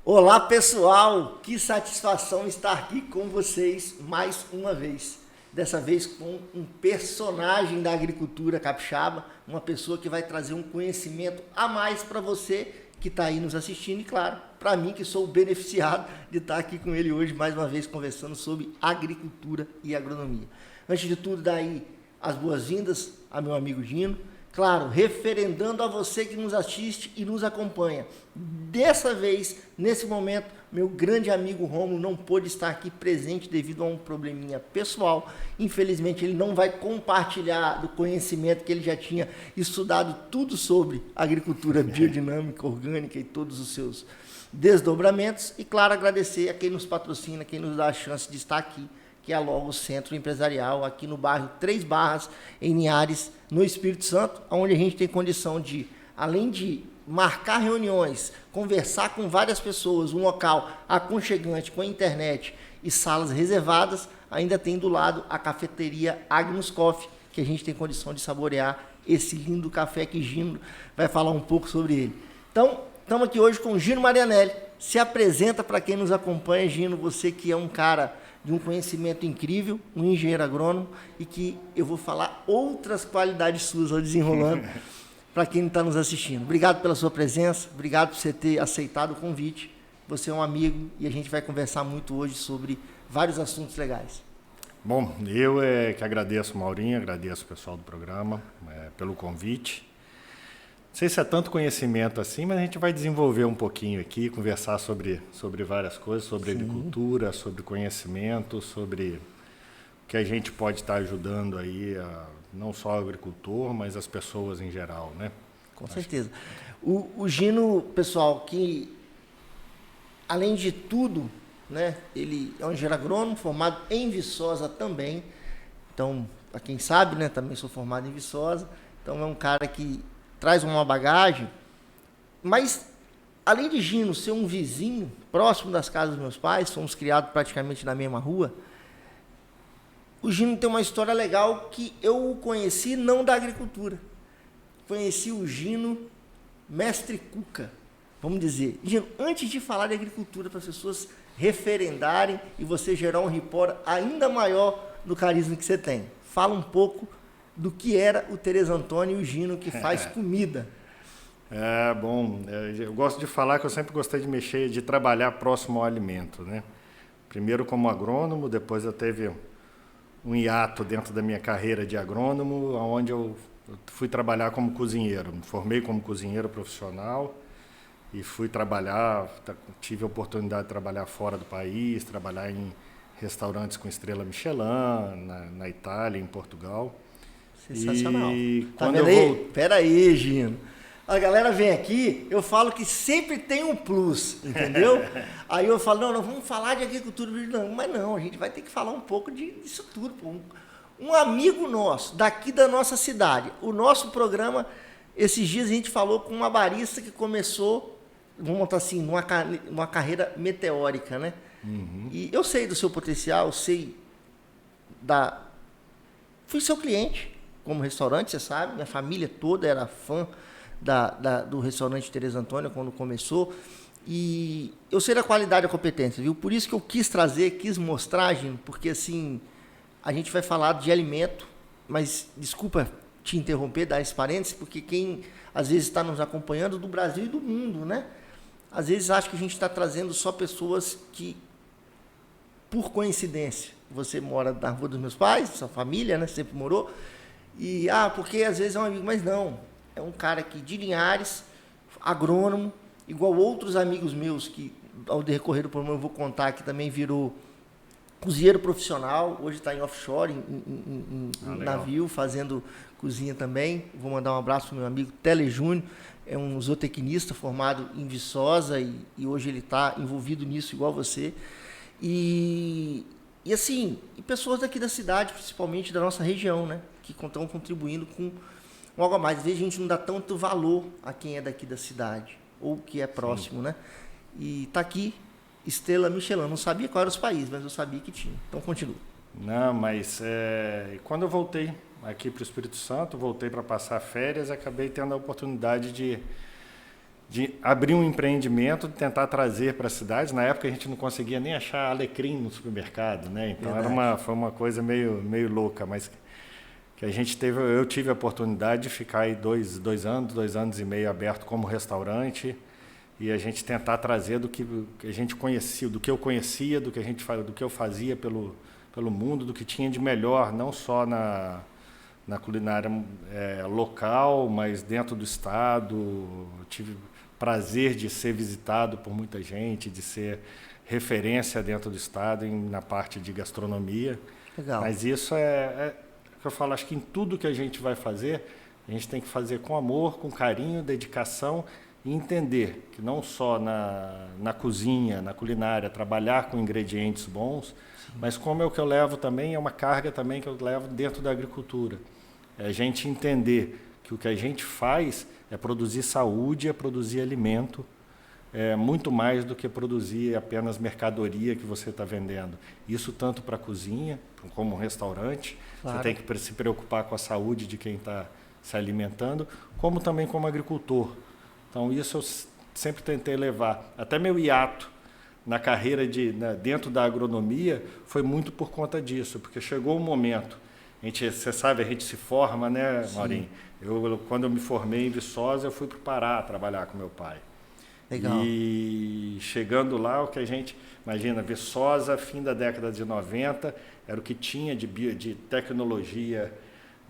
Olá pessoal, que satisfação estar aqui com vocês mais uma vez. Dessa vez com um personagem da agricultura capixaba, uma pessoa que vai trazer um conhecimento a mais para você que está aí nos assistindo e, claro, para mim que sou o beneficiado de estar aqui com ele hoje mais uma vez conversando sobre agricultura e agronomia. Antes de tudo, daí as boas-vindas a meu amigo Gino. Claro, referendando a você que nos assiste e nos acompanha. Dessa vez, nesse momento, meu grande amigo Rômulo não pôde estar aqui presente devido a um probleminha pessoal. Infelizmente, ele não vai compartilhar do conhecimento que ele já tinha estudado tudo sobre agricultura biodinâmica, orgânica e todos os seus desdobramentos. E, claro, agradecer a quem nos patrocina, quem nos dá a chance de estar aqui, que é a Logo Centro Empresarial, aqui no bairro Três Barras, em Linhares, no Espírito Santo, onde a gente tem condição de, além de marcar reuniões, conversar com várias pessoas, um local aconchegante com a internet e salas reservadas, ainda tem do lado a cafeteria Agnus Coffee, que a gente tem condição de saborear esse lindo café que Gino vai falar um pouco sobre ele. Então, estamos aqui hoje com o Gino Marianelli. Se apresenta para quem nos acompanha, Gino, você que é um cara de um conhecimento incrível, um engenheiro agrônomo, e que eu vou falar outras qualidades suas ao desenrolando para quem está nos assistindo. Obrigado pela sua presença, obrigado por você ter aceitado o convite. Você é um amigo e a gente vai conversar muito hoje sobre vários assuntos legais. Bom, eu que agradeço, Maurinho, agradeço o pessoal do programa pelo convite. Não sei se é tanto conhecimento assim, mas a gente vai desenvolver um pouquinho aqui, conversar sobre várias coisas, sobre agricultura, sobre conhecimento, sobre o que a gente pode estar ajudando aí, não só o agricultor, mas as pessoas em geral, né? Com certeza. O Gino, pessoal, que além de tudo, né, ele é um engenheiro agrônomo formado em Viçosa também. Então, para quem sabe, né, também sou formado em Viçosa. Então, é um cara que traz uma bagagem, mas além de Gino ser um vizinho próximo das casas dos meus pais, fomos criados praticamente na mesma rua, o Gino tem uma história legal que eu o conheci não da agricultura. Conheci o Gino mestre Cuca, vamos dizer. Gino, antes de falar de agricultura, para as pessoas referendarem e você gerar um rapport ainda maior do carisma que você tem, fala um pouco do que era o Tereza Antônio e o Gino que faz comida. Bom, eu gosto de falar que eu sempre gostei de mexer, de trabalhar próximo ao alimento, né? Primeiro como agrônomo, depois eu teve um hiato dentro da minha carreira de agrônomo, onde eu fui trabalhar como cozinheiro. Me formei como cozinheiro profissional e fui trabalhar, tive a oportunidade de trabalhar fora do país, trabalhar em restaurantes com estrela Michelin, na Itália, em Portugal. Sensacional. E tá quando vendo aí? Pera aí, Gino. A galera vem aqui, eu falo que sempre tem um plus, entendeu? Aí eu falo, não, vamos falar de agricultura, não, mas não, a gente vai ter que falar um pouco disso tudo. Pô. Um amigo nosso, daqui da nossa cidade, o nosso programa, esses dias a gente falou com uma barista que começou, vamos botar assim, uma carreira meteórica, né? Uhum. E eu sei do seu potencial, sei fui seu cliente como restaurante, você sabe, minha família toda era fã do restaurante Tereza Antônio quando começou, e eu sei da qualidade e da competência, viu? Por isso que eu quis mostrar, Gino, porque assim, a gente vai falar de alimento, mas desculpa te interromper, dar esse parênteses, porque quem às vezes está nos acompanhando do Brasil e do mundo, né? Às vezes acha que a gente está trazendo só pessoas que, por coincidência, você mora na rua dos meus pais, sua família, né? Sempre morou, e, porque às vezes é um amigo, mas não, é um cara aqui de Linhares, agrônomo, igual outros amigos meus que, ao decorrer do programa, eu vou contar que também virou cozinheiro profissional, hoje está em offshore, em navio, fazendo cozinha também. Vou mandar um abraço para o meu amigo Tele Júnior, é um zootecnista formado em Viçosa e hoje ele está envolvido nisso igual você. E assim, e pessoas daqui da cidade, principalmente da nossa região, né, que estão contribuindo com algo a mais. Às vezes a gente não dá tanto valor a quem é daqui da cidade, ou que é próximo, né? E está aqui, estrela Michelin. Não sabia qual eram os países, mas eu sabia que tinha. Então, continua. Não, mas quando eu voltei aqui para o Espírito Santo, voltei para passar férias, acabei tendo a oportunidade de abrir um empreendimento, de tentar trazer para a cidade. Na época a gente não conseguia nem achar alecrim no supermercado, né? Então foi uma coisa meio louca, mas que eu tive a oportunidade de ficar aí 2 anos e meio aberto como restaurante, e a gente tentar trazer do que a gente conhecia, do que eu conhecia, do que eu fazia pelo mundo, do que tinha de melhor, não só na culinária local, mas dentro do estado. Tive prazer de ser visitado por muita gente, de ser referência dentro do estado na parte de gastronomia. Legal. Mas isso é que eu falo, acho que em tudo que a gente vai fazer, a gente tem que fazer com amor, com carinho, dedicação, e entender que não só na cozinha, na culinária, trabalhar com ingredientes bons, mas como é o que eu levo também, é uma carga também que eu levo dentro da agricultura. É a gente entender que o que a gente faz é produzir saúde, é produzir alimento, muito mais do que produzir apenas mercadoria que você está vendendo. Isso tanto para a cozinha, como um restaurante, claro. Você tem que se preocupar com a saúde de quem está se alimentando, como também como agricultor. Então isso eu sempre tentei levar. Até meu hiato na carreira dentro da agronomia foi muito por conta disso, porque chegou um momento, você sabe, a gente se forma, né, Maurinho? Quando eu me formei em Viçosa, eu fui para o Pará trabalhar com meu pai. Legal. E chegando lá, o que a gente imagina, Viçosa, fim da década de 90, era o que tinha de tecnologia.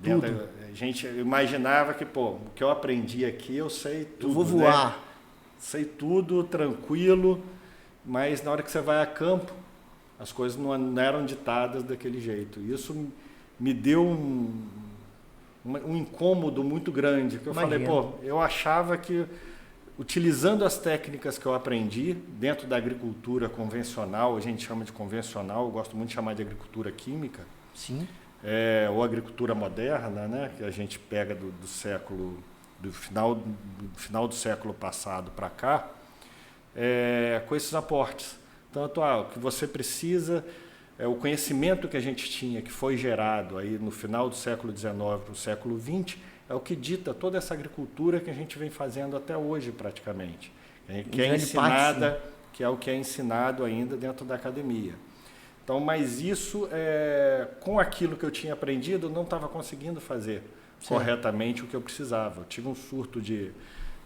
A gente imaginava que, o que eu aprendi aqui, eu sei tudo. Eu vou voar. Né? Sei tudo, tranquilo, mas na hora que você vai a campo, as coisas não eram ditadas daquele jeito. Isso me deu um incômodo muito grande, que eu falei, eu achava que utilizando as técnicas que eu aprendi dentro da agricultura convencional, a gente chama de convencional, eu gosto muito de chamar de agricultura química. Sim. Ou agricultura moderna, né, que a gente pega do final do século passado para cá, com esses aportes. Tanto o que você precisa, o conhecimento que a gente tinha, que foi gerado aí no final do século XIX para o século XX, é o que dita toda essa agricultura que a gente vem fazendo até hoje praticamente. Que é o que é ensinado ainda dentro da academia. Então, mas isso, com aquilo que eu tinha aprendido, eu não estava conseguindo fazer corretamente o que eu precisava. Eu tive um surto de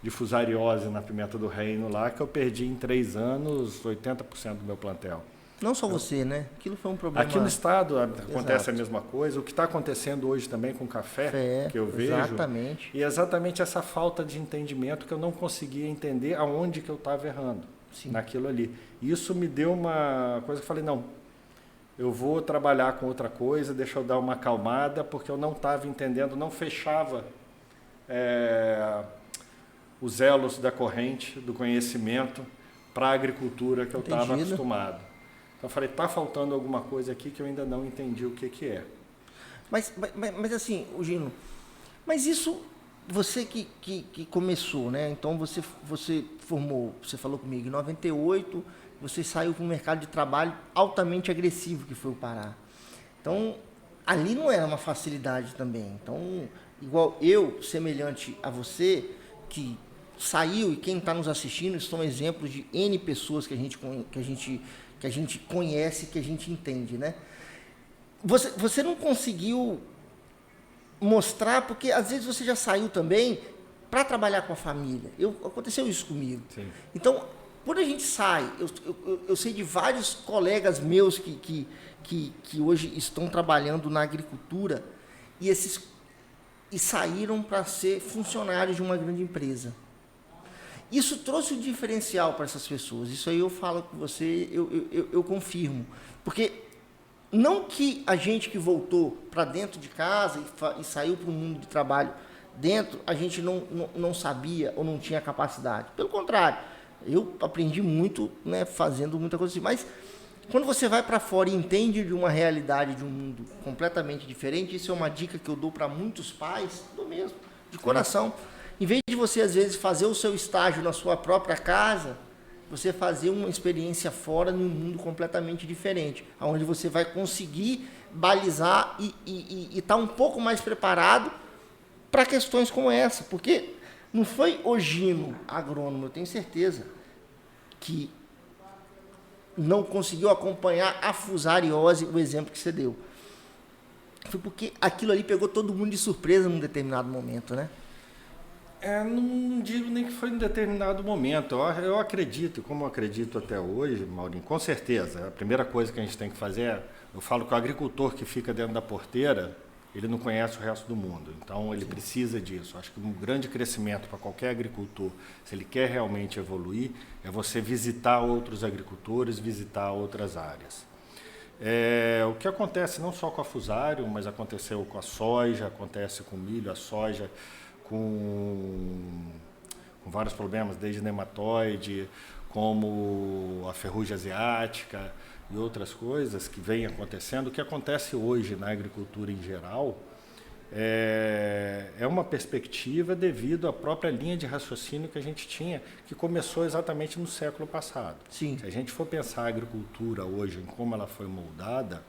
fusariose na pimenta do reino lá, que eu perdi em 3 anos 80% do meu plantel. Não só você, né? Aquilo foi um problema. Aqui no estado acontece a mesma coisa. O que está acontecendo hoje também com o café, que eu vejo. Exatamente. E exatamente essa falta de entendimento que eu não conseguia entender aonde que eu estava errando. Sim. Naquilo ali. Isso me deu uma coisa que eu falei, não, eu vou trabalhar com outra coisa, deixa eu dar uma acalmada, porque eu não estava entendendo, não fechava os elos da corrente, do conhecimento para a agricultura que eu estava acostumado. Então eu falei, está faltando alguma coisa aqui que eu ainda não entendi o que é. Mas assim, Gino, mas isso, você que começou, né? Então você formou, você falou comigo, em 98, você saiu para um mercado de trabalho altamente agressivo, que foi o Pará. Então, ali não era uma facilidade também. Então, igual eu, semelhante a você, que saiu, e quem está nos assistindo, são exemplos de N pessoas que a gente conhece, que a gente entende, né? Você não conseguiu mostrar, porque às vezes você já saiu também para trabalhar com a família. Aconteceu isso comigo. Sim. Então, quando a gente sai, eu sei de vários colegas meus que hoje estão trabalhando na agricultura e saíram para ser funcionários de uma grande empresa. Isso trouxe um diferencial para essas pessoas. Isso aí eu falo com você, eu confirmo. Porque não que a gente que voltou para dentro de casa e saiu para o mundo de trabalho dentro, a gente não sabia ou não tinha capacidade. Pelo contrário, eu aprendi muito, né, fazendo muita coisa assim. Mas quando você vai para fora e entende de uma realidade, de um mundo completamente diferente, isso é uma dica que eu dou para muitos pais, do mesmo, de coração. Em vez de você, às vezes, fazer o seu estágio na sua própria casa, você fazer uma experiência fora num mundo completamente diferente, onde você vai conseguir balizar e estar um pouco mais preparado para questões como essa. Porque Não foi o Gino agrônomo, eu tenho certeza, que não conseguiu acompanhar a fusariose, o exemplo que você deu. Foi porque aquilo ali pegou todo mundo de surpresa num determinado momento, né? Não digo nem que foi em determinado momento. Eu acredito, como eu acredito até hoje, Maurinho, com certeza. A primeira coisa que a gente tem que fazer eu falo que o agricultor que fica dentro da porteira, ele não conhece o resto do mundo. Então, ele precisa disso. Acho que um grande crescimento para qualquer agricultor, se ele quer realmente evoluir, é você visitar outros agricultores, visitar outras áreas. O que acontece não só com a Fusário, mas aconteceu com a soja, acontece com o milho, a soja com vários problemas, desde nematóide, como a ferrugem asiática e outras coisas que vêm acontecendo. O que acontece hoje na agricultura em geral é uma perspectiva devido à própria linha de raciocínio que a gente tinha, que começou exatamente no século passado. Sim. Se a gente for pensar a agricultura hoje, em como ela foi moldada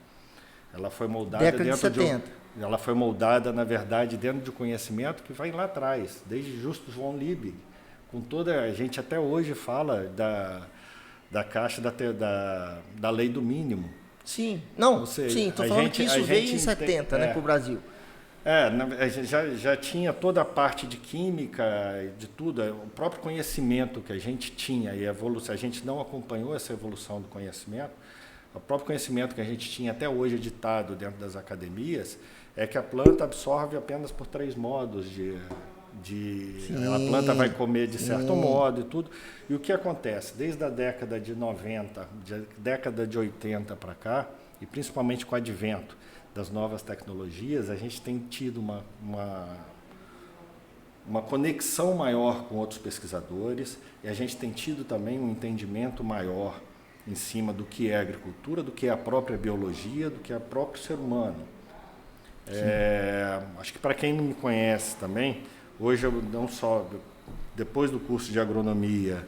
década de 70. Ela foi moldada, na verdade, dentro de conhecimento que vai lá atrás, desde Justus von Liebig, com toda a gente até hoje fala da caixa da lei do mínimo. Sim, não, sim, estou falando que isso veio em 70, né, para o Brasil. Já tinha toda a parte de química, de tudo, o próprio conhecimento que a gente tinha e a evolução, a gente não acompanhou essa evolução do conhecimento, o próprio conhecimento que a gente tinha até hoje editado dentro das academias é que a planta absorve apenas por 3 modos a planta vai comer de certo modo e tudo. E o que acontece? Desde a década de 90, década de 80 para cá, e principalmente com o advento das novas tecnologias, a gente tem tido uma conexão maior com outros pesquisadores e a gente tem tido também um entendimento maior em cima do que é agricultura, do que é a própria biologia, do que é o próprio ser humano. Acho que para quem não me conhece também, hoje eu não só, depois do curso de agronomia,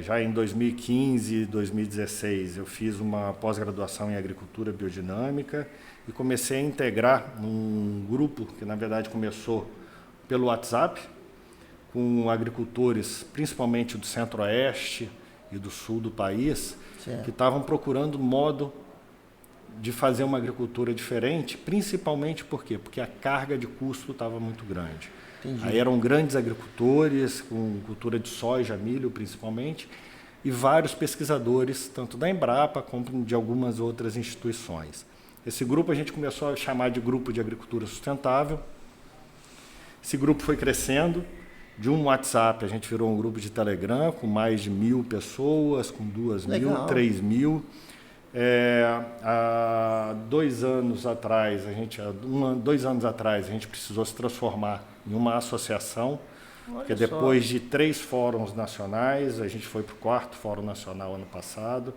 já em 2015, 2016, eu fiz uma pós-graduação em agricultura biodinâmica e comecei a integrar um grupo que, na verdade, começou pelo WhatsApp, com agricultores, principalmente do Centro-Oeste e do Sul do país, que estavam procurando modo de fazer uma agricultura diferente, principalmente por quê? Porque a carga de custo estava muito grande. Entendi. Aí eram grandes agricultores, com cultura de soja, milho principalmente, e vários pesquisadores, tanto da Embrapa como de algumas outras instituições. Esse grupo a gente começou a chamar de Grupo de Agricultura Sustentável. Esse grupo foi crescendo. De um WhatsApp a gente virou um grupo de Telegram com mais de 1.000 pessoas, com 2.000, 3.000. Há 2 anos atrás, a gente precisou se transformar em uma associação, porque depois de 3 fóruns nacionais, a gente foi para o 4º Fórum Nacional ano passado,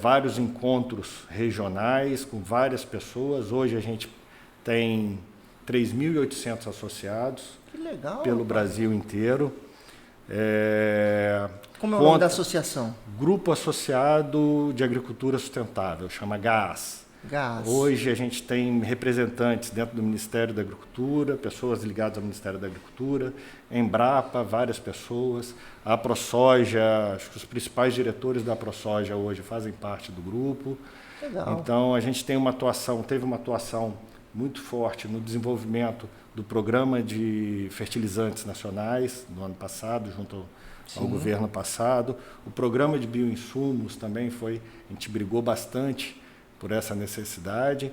vários encontros regionais com várias pessoas. Hoje a gente tem 3.800 associados. Que legal, pelo Brasil inteiro. Como é o nome da associação? Grupo Associado de Agricultura Sustentável, chama GAAS. Hoje a gente tem representantes dentro do Ministério da Agricultura, pessoas ligadas ao Ministério da Agricultura, Embrapa, várias pessoas, a ProSoja, acho que os principais diretores da ProSoja hoje fazem parte do grupo. Legal. Então a gente teve uma atuação muito forte no desenvolvimento do Programa de Fertilizantes Nacionais no ano passado, junto ao governo passado. O Programa de Bioinsumos também a gente brigou bastante por essa necessidade.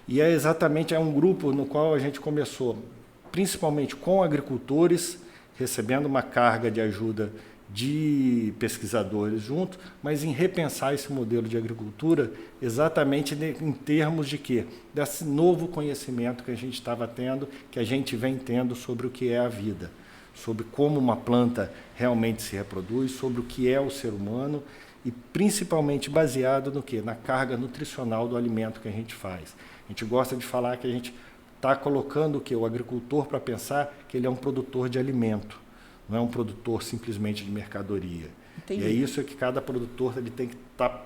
E exatamente um grupo no qual a gente começou, principalmente com agricultores, recebendo uma carga de ajuda de pesquisadores junto, mas em repensar esse modelo de agricultura exatamente em termos de quê? Desse novo conhecimento que a gente estava tendo, que a gente vem tendo sobre o que é a vida, sobre como uma planta realmente se reproduz, sobre o que é o ser humano e principalmente baseado no quê? Na carga nutricional do alimento que a gente faz. A gente gosta de falar que a gente está colocando o agricultor para pensar que ele é um produtor de alimento. Não é um produtor simplesmente de mercadoria. Entendi. E é isso que cada produtor ele tem que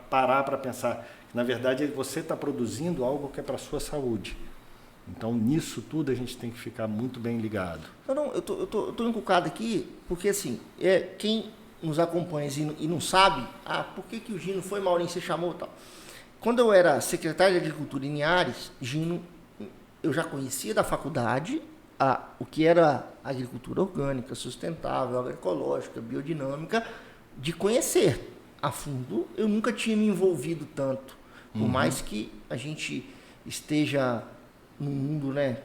parar para pensar. Que, na verdade, você está produzindo algo que é para a sua saúde. Então, nisso tudo, a gente tem que ficar muito bem ligado. Eu tô encucado aqui, porque assim, quem nos acompanha e não sabe, por que o Gino foi, Maurinho, você chamou e tal. Quando eu era secretário de Agricultura em Linhares, Gino, eu já conhecia da faculdade o que era agricultura orgânica, sustentável, agroecológica, biodinâmica, de conhecer a fundo. Eu nunca tinha me envolvido tanto, por mais que a gente esteja num mundo, né,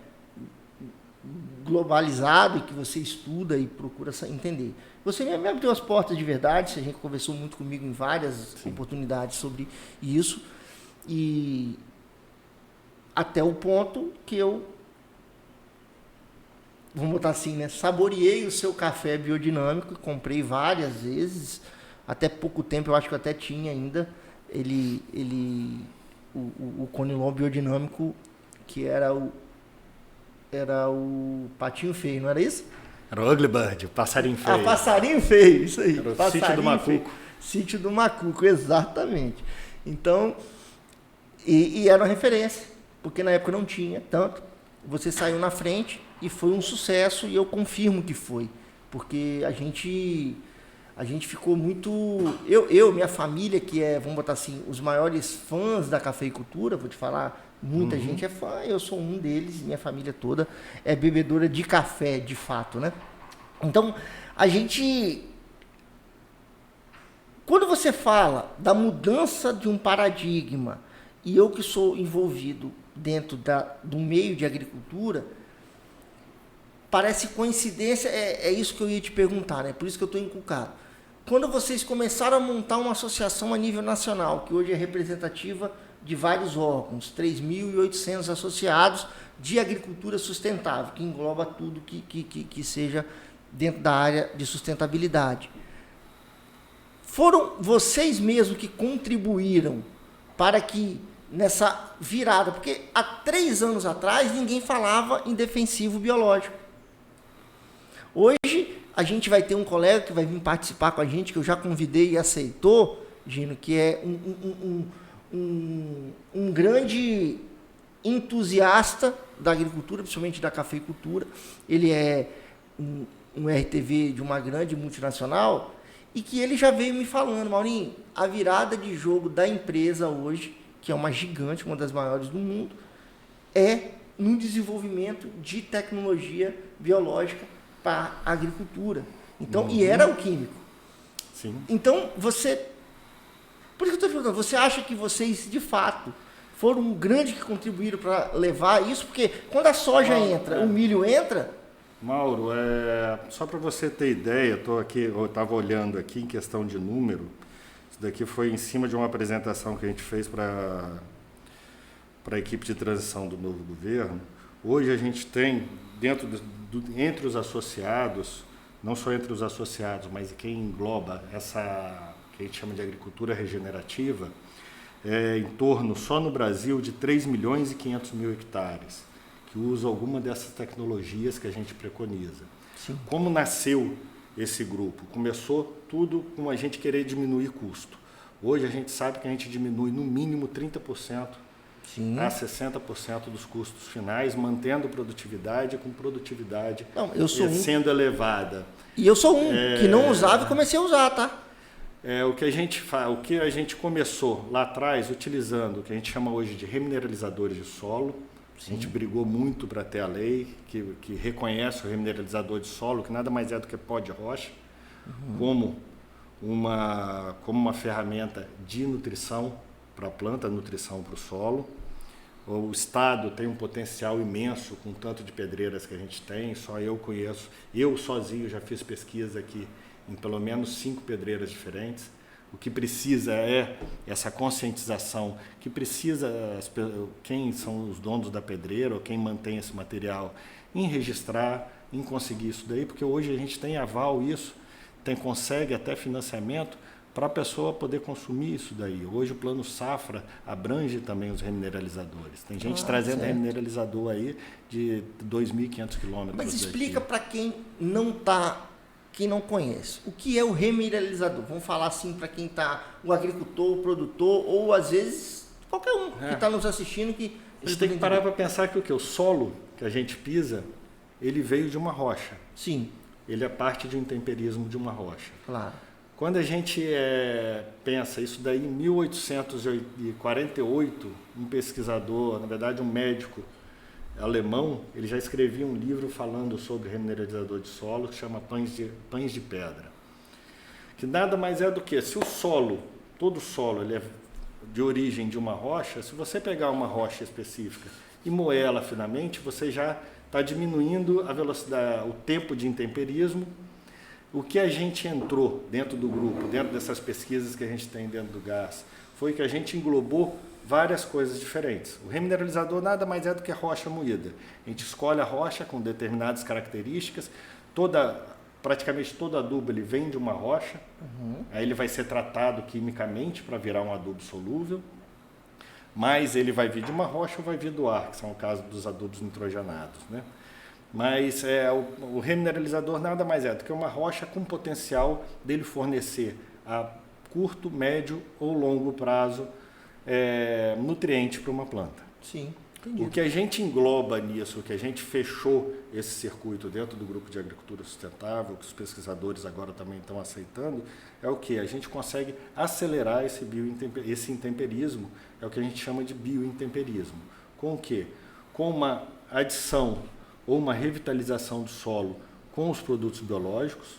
globalizado, e que você estuda e procura entender. Você me abriu as portas de verdade, a gente conversou muito comigo em várias oportunidades sobre isso, e até o ponto que eu, vamos botar assim, né, saboreei o seu café biodinâmico, comprei várias vezes, até pouco tempo, eu acho que eu até tinha ainda, o Conilon biodinâmico, que era o patinho feio, não era isso? Era o Ugly Bird, o passarinho feio. Passarinho feio, isso aí. Era o Sítio do Macuco. Sítio do Macuco, exatamente. Então, e era uma referência, porque na época não tinha tanto. Você saiu na frente e foi um sucesso, e eu confirmo que foi, porque a gente ficou muito... minha família, que vamos botar assim, os maiores fãs da cafeicultura, vou te falar, muita gente é fã, eu sou um deles, minha família toda é bebedora de café, de fato, né? Então, quando você fala da mudança de um paradigma, e eu que sou envolvido dentro do meio de agricultura, parece coincidência, é isso que eu ia te perguntar, né? Por isso que eu estou encucado. Quando vocês começaram a montar uma associação a nível nacional, que hoje é representativa de vários órgãos, 3.800 associados de agricultura sustentável, que engloba tudo que seja dentro da área de sustentabilidade. Foram vocês mesmos que contribuíram para que nessa virada, porque há 3 anos atrás ninguém falava em defensivo biológico. Hoje a gente vai ter um colega que vai vir participar com a gente, que eu já convidei e aceitou, Gino, que é um grande entusiasta da agricultura, principalmente da cafeicultura. Ele é um RTV de uma grande multinacional, e que ele já veio me falando, Maurinho, a virada de jogo da empresa hoje, que é uma gigante, uma das maiores do mundo, é no desenvolvimento de tecnologia biológica para a agricultura. Então, e era o químico. Sim. Então, por isso que eu estou perguntando, você acha que vocês, de fato, foram um grande que contribuíram para levar isso? Porque quando a soja entra, o milho entra... Mauro, só para você ter ideia, eu estava olhando aqui em questão de número, isso daqui foi em cima de uma apresentação que a gente fez para a equipe de transição do novo governo. Hoje a gente tem, entre os associados, não só entre os associados, mas quem engloba essa que a gente chama de agricultura regenerativa, em torno, só no Brasil, de 3.500.000 hectares, que usa alguma dessas tecnologias que a gente preconiza. Sim. Como nasceu esse grupo? Começou tudo com a gente querer diminuir custo. Hoje a gente sabe que a gente diminui no mínimo 30% Sim. a 60% dos custos finais, mantendo produtividade, com produtividade sendo elevada. E eu sou que não usava e comecei a usar, tá? O que a gente começou lá atrás, utilizando o que a gente chama hoje de remineralizadores de solo. Sim. A gente brigou muito para ter a lei que reconhece o remineralizador de solo, que nada mais é do que pó de rocha, como uma ferramenta de nutrição para a planta, nutrição para o solo. O Estado tem um potencial imenso com o tanto de pedreiras que a gente tem, só eu conheço. Eu sozinho já fiz pesquisa aqui em pelo menos 5 pedreiras diferentes. O que precisa é essa conscientização, que precisa quem são os donos da pedreira ou quem mantém esse material em registrar, em conseguir isso daí, porque hoje a gente tem aval isso, consegue até financiamento para a pessoa poder consumir isso daí. Hoje o Plano Safra abrange também os remineralizadores. Tem gente trazendo remineralizador aí de 2.500 quilômetros. Mas explica para quem não conhece, o que é o remineralizador? Vamos falar assim para quem está, o agricultor, o produtor, ou às vezes qualquer um que está nos assistindo que... A gente tem que parar para pensar que o solo que a gente pisa, ele veio de uma rocha. Sim. Ele é parte de um temperismo de uma rocha. Claro. Quando a gente pensa isso daí, em 1848, um pesquisador, na verdade um médico alemão, ele já escrevia um livro falando sobre remineralizador de solo, que chama Pães de Pedra. Que nada mais é do que, se o solo, todo solo, ele é de origem de uma rocha, se você pegar uma rocha específica e moer ela finamente, você já está diminuindo a velocidade, o tempo de intemperismo. O que a gente entrou dentro do grupo, dentro dessas pesquisas que a gente tem dentro do gás, foi que a gente englobou várias coisas diferentes. O remineralizador nada mais é do que rocha moída. A gente escolhe a rocha com determinadas características, praticamente todo adubo ele vem de uma rocha, aí ele vai ser tratado quimicamente para virar um adubo solúvel, mas ele vai vir de uma rocha ou vai vir do ar, que são o caso dos adubos nitrogenados, né? Mas o remineralizador nada mais é do que uma rocha com potencial dele fornecer a curto, médio ou longo prazo nutriente para uma planta. Sim, entendi. O que a gente engloba nisso, o que a gente fechou esse circuito dentro do grupo de agricultura sustentável, que os pesquisadores agora também estão aceitando, é o que? A gente consegue acelerar esse intemperismo, é o que a gente chama de biointemperismo. Com o quê? Com uma adição ou uma revitalização do solo com os produtos biológicos,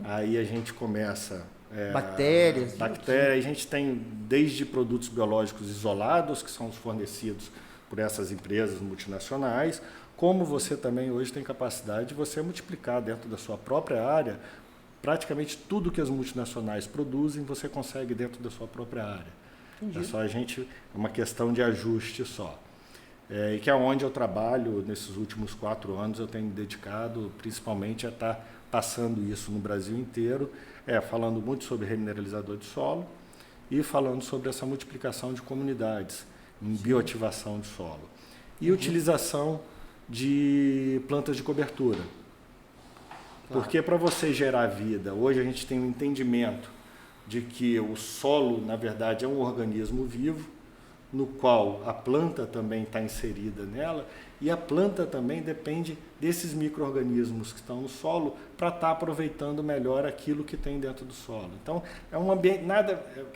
aí a gente começa... bactérias. A gente tem desde produtos biológicos isolados, que são os fornecidos por essas empresas multinacionais, como você também hoje tem capacidade de você multiplicar dentro da sua própria área, praticamente tudo que as multinacionais produzem, você consegue dentro da sua própria área. Entendi. É uma questão de ajuste só. E que é onde eu trabalho nesses últimos 4 anos, eu tenho me dedicado principalmente a estar passando isso no Brasil inteiro, falando muito sobre remineralizador de solo e falando sobre essa multiplicação de comunidades em bioativação de solo. E utilização de plantas de cobertura. Claro. Porque para você gerar vida, hoje a gente tem um entendimento de que o solo, na verdade, é um organismo vivo, no qual a planta também está inserida nela, e a planta também depende desses micro-organismos que estão no solo para estar aproveitando melhor aquilo que tem dentro do solo. Então, é um ambiente,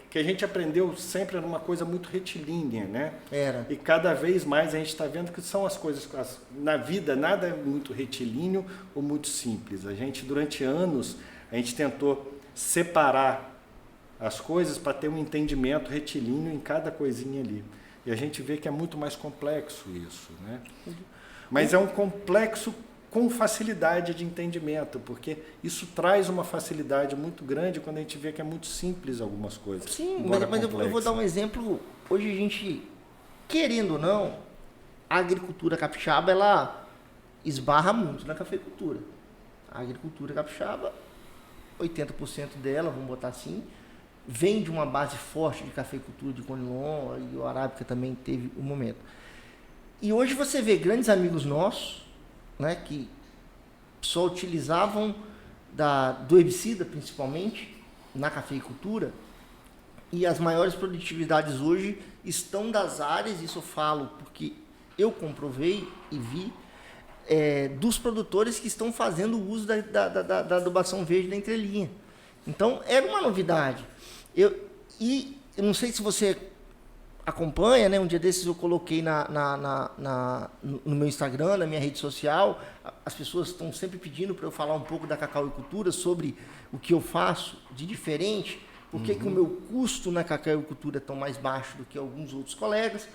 que a gente aprendeu sempre era uma coisa muito retilínea, né? Era. E cada vez mais a gente está vendo que são as coisas, na vida nada é muito retilíneo ou muito simples. Durante anos, a gente tentou separar as coisas para ter um entendimento retilíneo em cada coisinha ali. E a gente vê que é muito mais complexo isso, né? Mas é um complexo com facilidade de entendimento, porque isso traz uma facilidade muito grande quando a gente vê que é muito simples algumas coisas. Sim, mas eu vou dar um exemplo. Hoje a gente, querendo ou não, a agricultura capixaba, ela esbarra muito na cafeicultura. A agricultura capixaba, 80% dela, vamos botar assim, vem de uma base forte de cafeicultura de Conilon, e o Arábica também teve um momento. E hoje você vê grandes amigos nossos, né, que só utilizavam do herbicida, principalmente, na cafeicultura, e as maiores produtividades hoje estão das áreas, isso eu falo porque eu comprovei e vi, dos produtores que estão fazendo uso da adubação verde da entrelinha. Então, era uma novidade. Eu não sei se você acompanha, né? Um dia desses eu coloquei no meu Instagram, na minha rede social. As pessoas estão sempre pedindo para eu falar um pouco da cacauicultura, sobre o que eu faço de diferente, por que o meu custo na cacauicultura é tão mais baixo do que alguns outros colegas.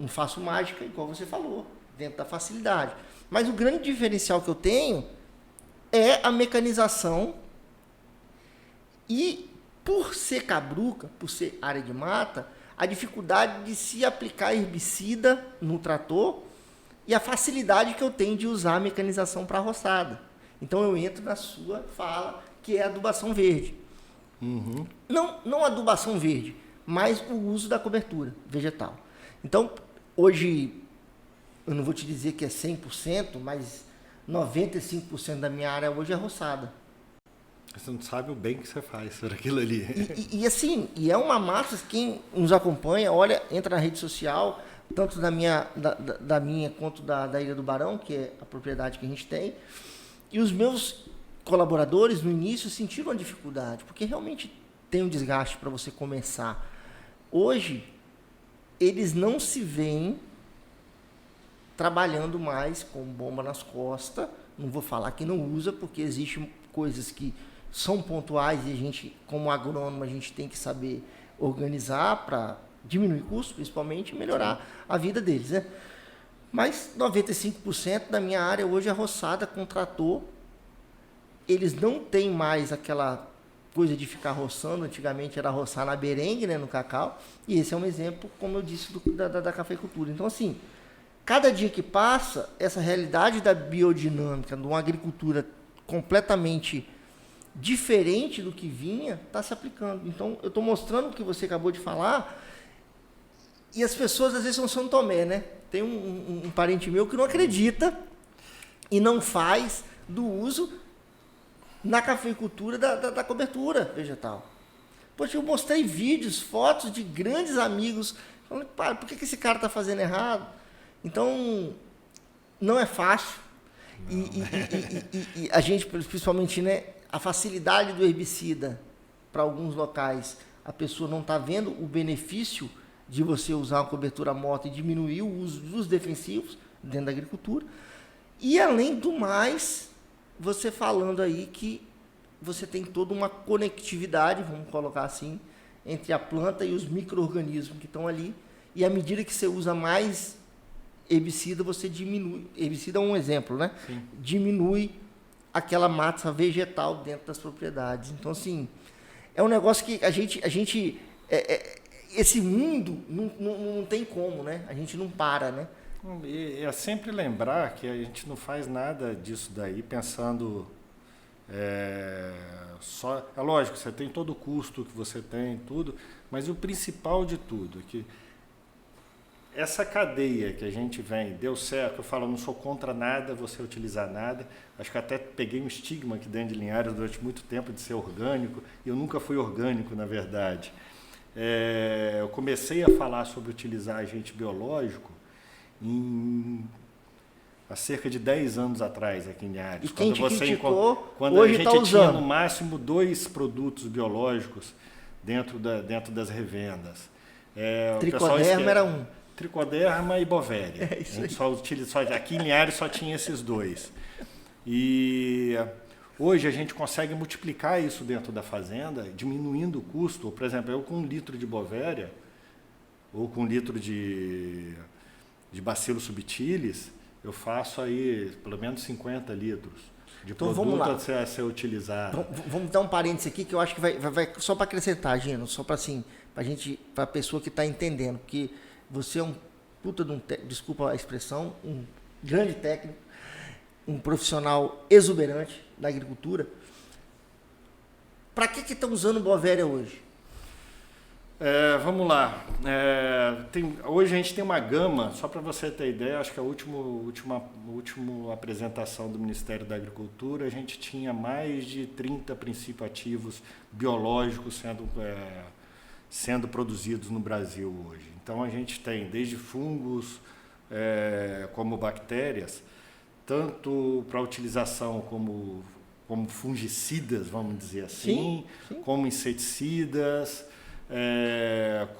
Não faço mágica, igual você falou, dentro da facilidade. Mas o grande diferencial que eu tenho é a mecanização. E por ser cabruca, por ser área de mata, a dificuldade de se aplicar herbicida no trator e a facilidade que eu tenho de usar a mecanização para roçada. Então eu entro na sua fala, que é a adubação verde. Não adubação verde, mas o uso da cobertura vegetal. Então, hoje, eu não vou te dizer que é 100%, mas 95% da minha área hoje é roçada. Você não sabe o bem que você faz por aquilo ali. E assim, e é uma massa, quem nos acompanha, olha, entra na rede social, tanto da minha quanto da Ilha do Barão, que é a propriedade que a gente tem, e os meus colaboradores no início sentiram a dificuldade, porque realmente tem um desgaste para você começar. Hoje, eles não se veem trabalhando mais com bomba nas costas. Não vou falar que não usa, porque existem coisas que são pontuais e a gente, como agrônomo, a gente tem que saber organizar para diminuir custos, principalmente, e melhorar a vida deles, né? Mas 95% da minha área hoje é roçada com trator. Eles não têm mais aquela coisa de ficar roçando. Antigamente era roçar na berengue, né, no cacau. E esse é um exemplo, como eu disse, da cafeicultura. Então, assim, cada dia que passa, essa realidade da biodinâmica, de uma agricultura completamente diferente do que vinha, está se aplicando. Então, eu estou mostrando o que você acabou de falar, e as pessoas às vezes são São Tomé, né? Tem um parente meu que não acredita e não faz do uso na cafeicultura da cobertura vegetal. Poxa, eu mostrei vídeos, fotos de grandes amigos, falando, por que esse cara está fazendo errado? Então, não é fácil. E a gente, principalmente, né, a facilidade do herbicida para alguns locais, a pessoa não está vendo o benefício de você usar uma cobertura morta e diminuir o uso dos defensivos dentro da agricultura. E, além do mais, você falando aí que você tem toda uma conectividade, vamos colocar assim, entre a planta e os micro-organismos que estão ali. E à medida que você usa mais herbicida, você diminui. Herbicida é um exemplo, né? Sim. Diminui aquela massa vegetal dentro das propriedades. Então, assim, é um negócio que a gente esse mundo não tem como, né? A gente não para, né? E é sempre lembrar que a gente não faz nada disso daí pensando só... É lógico, você tem todo o custo que você tem, tudo, mas o principal de tudo é que essa cadeia que a gente vem, deu certo, eu falo, não sou contra nada, você utilizar nada, acho que até peguei um estigma aqui dentro de Linhares durante muito tempo de ser orgânico, e eu nunca fui orgânico, na verdade. Eu comecei a falar sobre utilizar agente biológico há cerca de 10 anos atrás aqui em Linhares. E quem te criticou, quando hoje a gente tá usando. tinha no máximo 2 produtos biológicos dentro das revendas. Tricoderma era um. Tricoderma e Bovéria. É isso a gente aqui em Linhares só tinha esses 2. E hoje a gente consegue multiplicar isso dentro da fazenda, diminuindo o custo. Por exemplo, eu com 1 litro de Bovéria, ou com 1 litro de Bacillus subtilis, eu faço aí pelo menos 50 litros de então, produto vamos lá. a ser utilizado. Vamos dar um parênteses aqui que eu acho que vai só para acrescentar, Gino, só para assim, para a pessoa que está entendendo, porque você é um puta de desculpa a expressão, um grande técnico, um profissional exuberante da agricultura. Para que estão usando Bovéria hoje? Vamos lá. Hoje a gente tem uma gama, só para você ter ideia, acho que a última apresentação do Ministério da Agricultura, a gente tinha mais de 30 princípios ativos biológicos sendo produzidos no Brasil hoje. Então a gente tem desde fungos como bactérias, tanto para utilização como fungicidas, vamos dizer assim, sim. como inseticidas,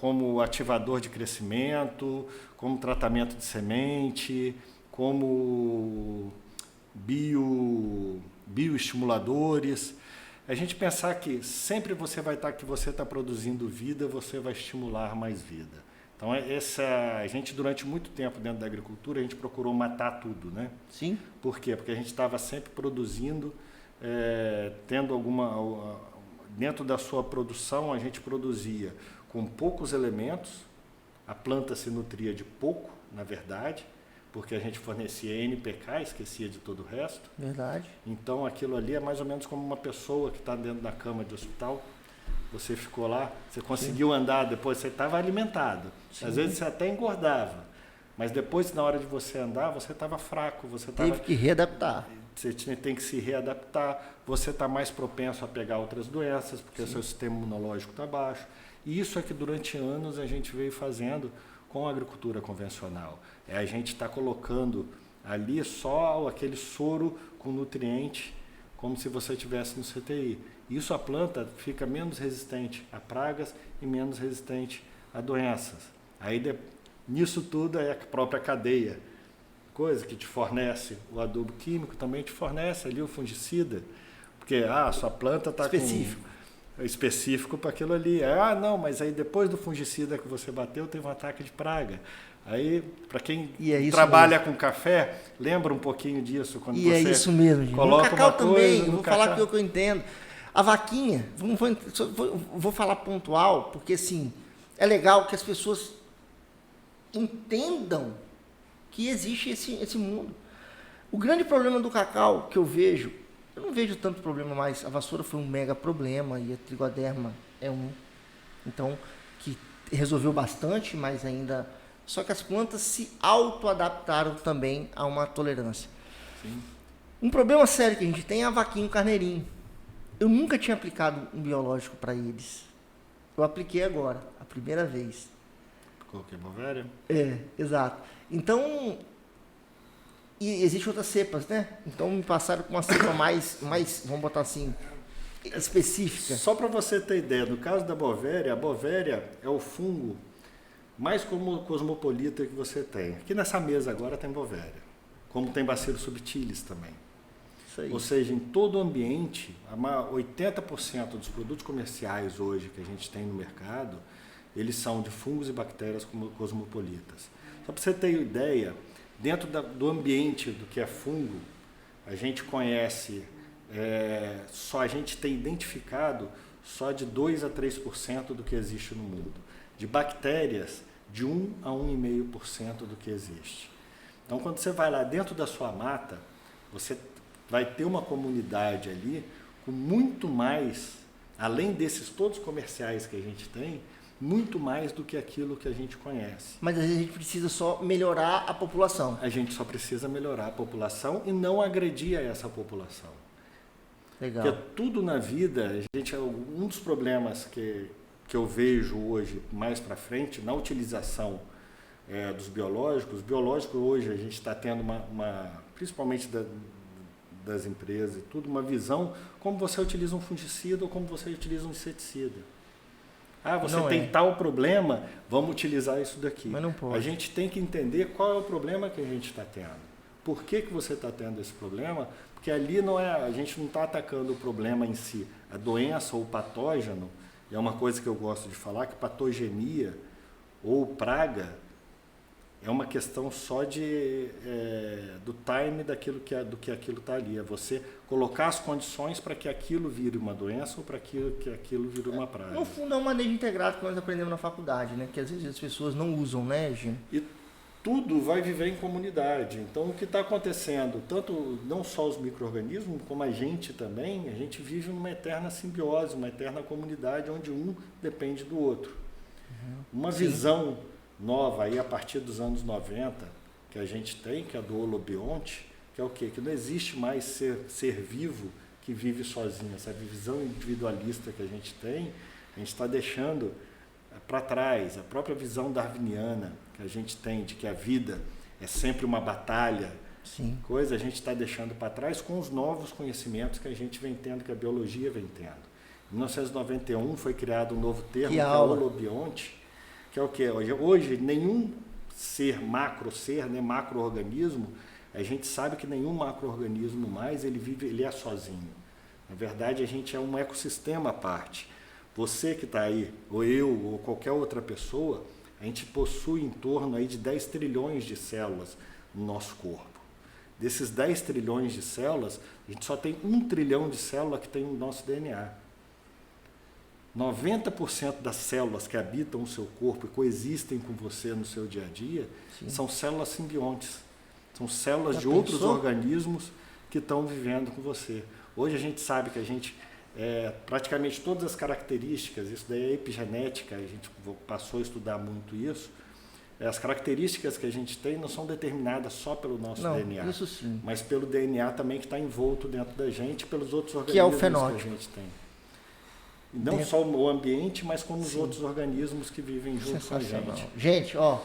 como ativador de crescimento, como tratamento de semente, como bioestimuladores. A gente pensar que sempre você vai estar que você está produzindo vida, você vai estimular mais vida. Então, a gente, durante muito tempo dentro da agricultura, a gente procurou matar tudo, né? Sim. Por quê? Porque a gente estava sempre produzindo, tendo dentro da sua produção, a gente produzia com poucos elementos, a planta se nutria de pouco, na verdade, porque a gente fornecia NPK, esquecia de todo o resto. Verdade. Então, aquilo ali é mais ou menos como uma pessoa que está dentro da cama de hospital. Você ficou lá, você conseguiu andar, depois você estava alimentado. Sim. Às vezes você até engordava, mas depois, na hora de você andar, você estava fraco. Teve que readaptar. você tem que se readaptar, você está mais propenso a pegar outras doenças, porque o seu sistema imunológico está baixo. E isso é que durante anos a gente veio fazendo com a agricultura convencional. A gente está colocando ali só aquele soro com nutriente, como se você estivesse no CTI. Isso a planta fica menos resistente a pragas e menos resistente a doenças. Aí nisso tudo é a própria cadeia, coisa que te fornece o adubo químico, também te fornece ali o fungicida, porque a sua planta está específico para aquilo ali. Não, mas aí depois do fungicida que você bateu, teve um ataque de praga. Aí, para quem trabalha com café, lembra um pouquinho disso. Quando você é isso mesmo, gente. Coloca no cacau uma coisa, também, vou falar aquilo que eu entendo. A vaquinha, vou falar pontual, porque assim, é legal que as pessoas entendam que existe esse mundo. O grande problema do cacau que eu não vejo tanto problema mais. A vassoura foi um mega problema e a trigoderma é um. Então, que resolveu bastante, mas ainda... Só que as plantas se auto-adaptaram também a uma tolerância. Sim. Um problema sério que a gente tem é a vaquinha e o carneirinho. Eu nunca tinha aplicado um biológico para eles. Eu apliquei agora, a primeira vez. Coloquei Bovéria? Exato. Então, e existem outras cepas, né? Então me passaram com uma cepa mais, vamos botar assim, específica. Só para você ter ideia, no caso da Bovéria, a Bovéria é o fungo mais cosmopolita que você tem. Aqui nessa mesa agora tem Bovéria, como tem Bacillus subtilis também. Isso aí. Ou seja, em todo o ambiente, 80% dos produtos comerciais hoje que a gente tem no mercado, eles são de fungos e bactérias cosmopolitas. Só para você ter ideia, dentro do ambiente do que é fungo, a gente conhece, a gente tem identificado só de 2 a 3% do que existe no mundo. De bactérias, de 1 a 1,5% do que existe. Então, quando você vai lá dentro da sua mata, você vai ter uma comunidade ali com muito mais, além desses todos comerciais que a gente tem, muito mais do que aquilo que a gente conhece. Mas a gente precisa só melhorar a população. A gente só precisa melhorar a população e não agredir a essa população. Legal. Porque tudo na vida, um dos problemas que eu vejo hoje mais para frente, na utilização dos biológicos, hoje a gente está tendo principalmente das empresas e tudo, uma visão como você utiliza um fungicida ou como você utiliza um inseticida. Você tem tal problema, vamos utilizar isso daqui. Mas não pode. A gente tem que entender qual é o problema que a gente está tendo. Por que você está tendo esse problema? Porque ali a gente não está atacando o problema em si. A doença ou o patógeno, é uma coisa que eu gosto de falar, que patogenia ou praga é uma questão só do time do que aquilo está ali. É você colocar as condições para que aquilo vire uma doença ou para que aquilo vire uma praga. No fundo é um manejo integrado que nós aprendemos na faculdade, né? Que às vezes as pessoas não usam, né, Gino? E tudo vai viver em comunidade. Então, o que está acontecendo, tanto não só os micro-organismos, como a gente também, a gente vive numa eterna simbiose, uma eterna comunidade onde um depende do outro. Uma visão nova aí a partir dos anos 90 que a gente tem, que é do holobionte, que é o quê? Que não existe mais ser vivo que vive sozinho. Essa visão individualista que a gente está deixando para trás. A própria visão darwiniana que a gente tem de que a vida é sempre uma batalha, a gente está deixando para trás com os novos conhecimentos que a gente vem tendo, que a biologia vem tendo. Em 1991 foi criado um novo termo, que é o holobionte, que é o quê? Hoje nenhum né, macro-organismo, a gente sabe que nenhum macro-organismo mais ele é sozinho. Na verdade, a gente é um ecossistema à parte. Você que está aí, ou eu, ou qualquer outra pessoa, a gente possui em torno aí de 10 trilhões de células no nosso corpo. Desses 10 trilhões de células, a gente só tem 1 trilhão de células que tem o nosso DNA. 90% das células que habitam o seu corpo e coexistem com você no seu dia a dia são células simbiontes. São células de outros organismos que estão vivendo com você. Hoje a gente sabe que a gente, praticamente todas as características, isso daí é epigenética, a gente passou a estudar muito isso, as características que a gente tem não são determinadas só pelo nosso DNA. Isso sim. Mas pelo DNA também que está envolto dentro da gente, pelos outros organismos que é o fenótipo que a gente tem. E não só o ambiente, mas como os outros organismos que vivem junto com a gente. Gente, ó,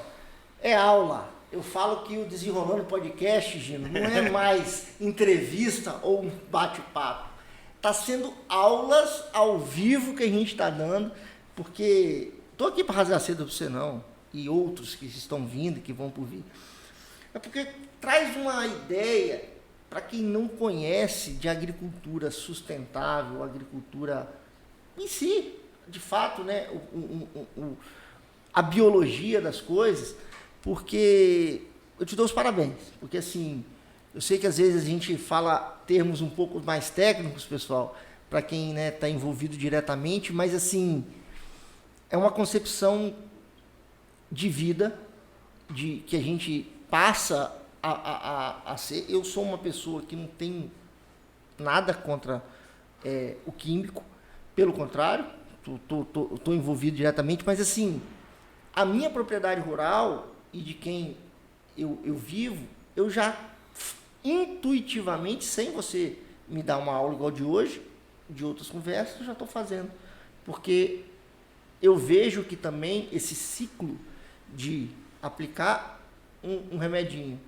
é aula. Eu falo que o Desenrolando Podcast, Gino, não é mais entrevista ou um bate-papo. Está sendo aulas ao vivo que a gente está dando, porque estou aqui para rasgar cedo para você não, e outros que estão vindo e que vão por vir. É porque traz uma ideia para quem não conhece de agricultura sustentável, agricultura em si, de fato, né, a biologia das coisas, porque eu te dou os parabéns, porque assim, eu sei que às vezes a gente fala termos um pouco mais técnicos, pessoal, para quem está envolvido diretamente, mas assim, é uma concepção de vida, que a gente passa a ser. Eu sou uma pessoa que não tem nada contra o químico, pelo contrário, estou envolvido diretamente, mas assim, a minha propriedade rural e de quem eu vivo, eu já intuitivamente, sem você me dar uma aula igual de hoje, de outras conversas, eu já estou fazendo. Porque eu vejo que também esse ciclo de aplicar um remedinho,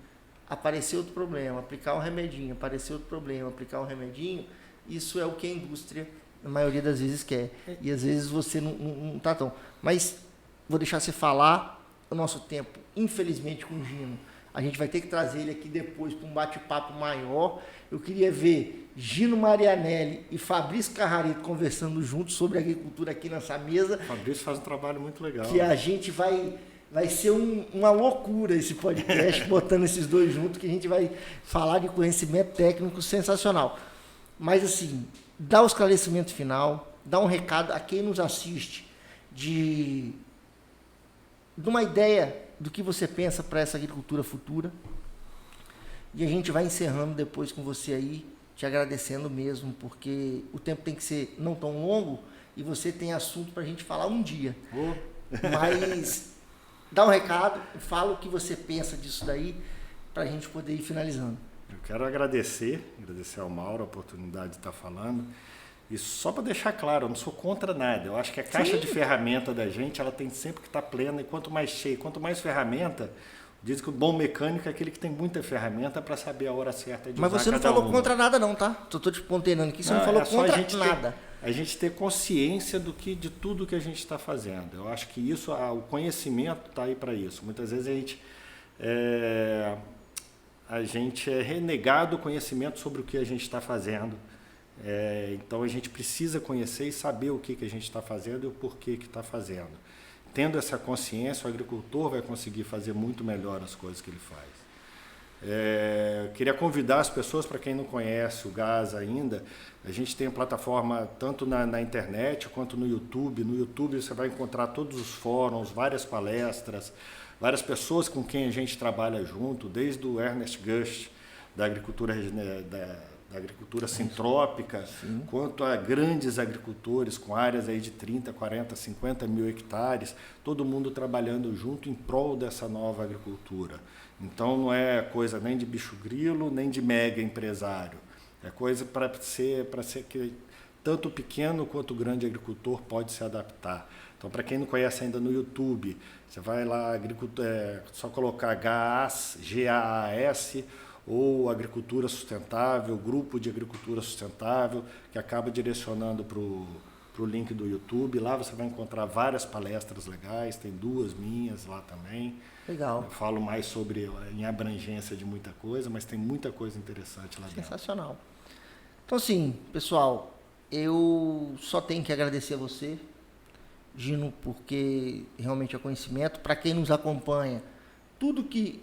aparecer outro problema, aplicar um remedinho, aparecer outro problema, aplicar um remedinho, isso é o que a indústria, na maioria das vezes, quer. E às vezes você não está tão... Mas vou deixar você falar o nosso tempo, infelizmente, com o Gino. A gente vai ter que trazer ele aqui depois para um bate-papo maior. Eu queria ver Gino Marianelli e Fabrício Carrarito conversando juntos sobre agricultura aqui nessa mesa. O Fabrício faz um trabalho muito legal. Que a gente vai ser uma loucura esse podcast, botando esses dois juntos, que a gente vai falar de conhecimento técnico sensacional. Mas assim, dá o esclarecimento final, dá um recado a quem nos assiste de uma ideia do que você pensa para essa agricultura futura. E a gente vai encerrando depois com você aí, te agradecendo mesmo, porque o tempo tem que ser não tão longo e você tem assunto para a gente falar um dia. Mas dá um recado, fala o que você pensa disso daí, para a gente poder ir finalizando. Eu quero agradecer ao Mauro a oportunidade de estar falando. E só para deixar claro, eu não sou contra nada. Eu acho que a caixa de ferramenta da gente, ela tem sempre que estar plena. E quanto mais cheia, quanto mais ferramenta, diz que o bom mecânico é aquele que tem muita ferramenta para saber a hora certa de usar cada uma. Mas você não falou contra nada não, tá? Estou te ponderando aqui, você não falou contra nada. A gente ter consciência de tudo que a gente está fazendo. Eu acho que isso, o conhecimento está aí para isso. Muitas vezes a gente é renegado o conhecimento sobre o que a gente está fazendo. Então a gente precisa conhecer e saber o que a gente está fazendo e o porquê que está fazendo. Tendo essa consciência, o agricultor vai conseguir fazer muito melhor as coisas que ele faz. Queria convidar as pessoas, para quem não conhece o GAS ainda, a gente tem plataforma tanto na internet quanto no YouTube. No YouTube você vai encontrar todos os fóruns, várias palestras, várias pessoas com quem a gente trabalha junto, desde o Ernest Gush, da agricultura sintrópica, quanto a grandes agricultores com áreas aí de 30, 40, 50 mil hectares, todo mundo trabalhando junto em prol dessa nova agricultura. Então não é coisa nem de bicho grilo, nem de mega empresário. É coisa para ser que tanto o pequeno quanto o grande agricultor pode se adaptar. Então, para quem não conhece ainda no YouTube, você vai lá, só colocar GAAS, G-A-A-S, ou Agricultura Sustentável, Grupo de Agricultura Sustentável, que acaba direcionando para o link do YouTube. Lá você vai encontrar várias palestras legais, tem 2 minhas lá também. Legal. Eu falo mais em abrangência de muita coisa, mas tem muita coisa interessante lá dentro. Sensacional. Então, assim, pessoal, eu só tenho que agradecer a você, Gino, porque realmente é conhecimento. Para quem nos acompanha, tudo que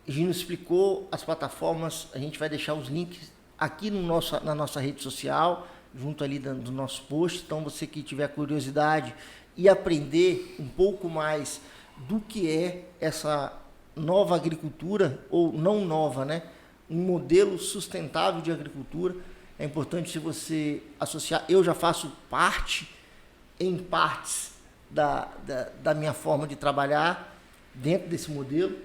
Gino explicou, as plataformas, a gente vai deixar os links aqui na nossa rede social, junto ali do nosso post. Então, você que tiver curiosidade e aprender um pouco mais do que é essa nova agricultura, ou não nova, né? Um modelo sustentável de agricultura. É importante se você associar. Eu já faço parte, em partes, da minha forma de trabalhar. dentro desse modelo.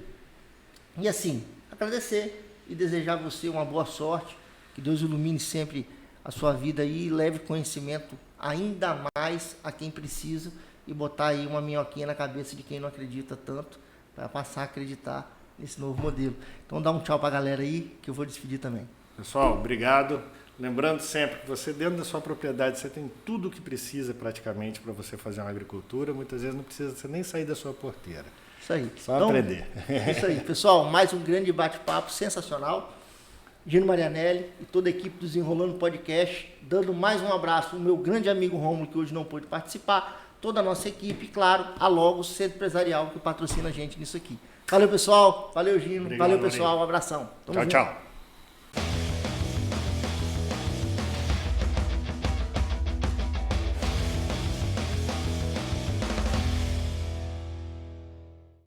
E assim, agradecer e desejar a você uma boa sorte, que Deus ilumine sempre a sua vida aí e leve conhecimento ainda mais a quem precisa e botar aí uma minhoquinha na cabeça de quem não acredita tanto, para passar a acreditar nesse novo modelo. Então dá um tchau para a galera aí, que eu vou despedir também. Pessoal, obrigado. Lembrando sempre que você, dentro da sua propriedade, você tem tudo o que precisa praticamente para você fazer uma agricultura. Muitas vezes não precisa você nem sair da sua porteira. Isso aí. Só então, aprender. Isso aí. Pessoal, mais um grande bate-papo sensacional. Gino Marianelli e toda a equipe do Desenrolando Podcast, dando mais um abraço ao meu grande amigo Rômulo, que hoje não pôde participar, toda a nossa equipe e, claro, a Logos Centro Empresarial, que patrocina a gente nisso aqui. Valeu, pessoal. Valeu, Gino. Obrigado, valeu, pessoal. Um abração. Tchau, tchau.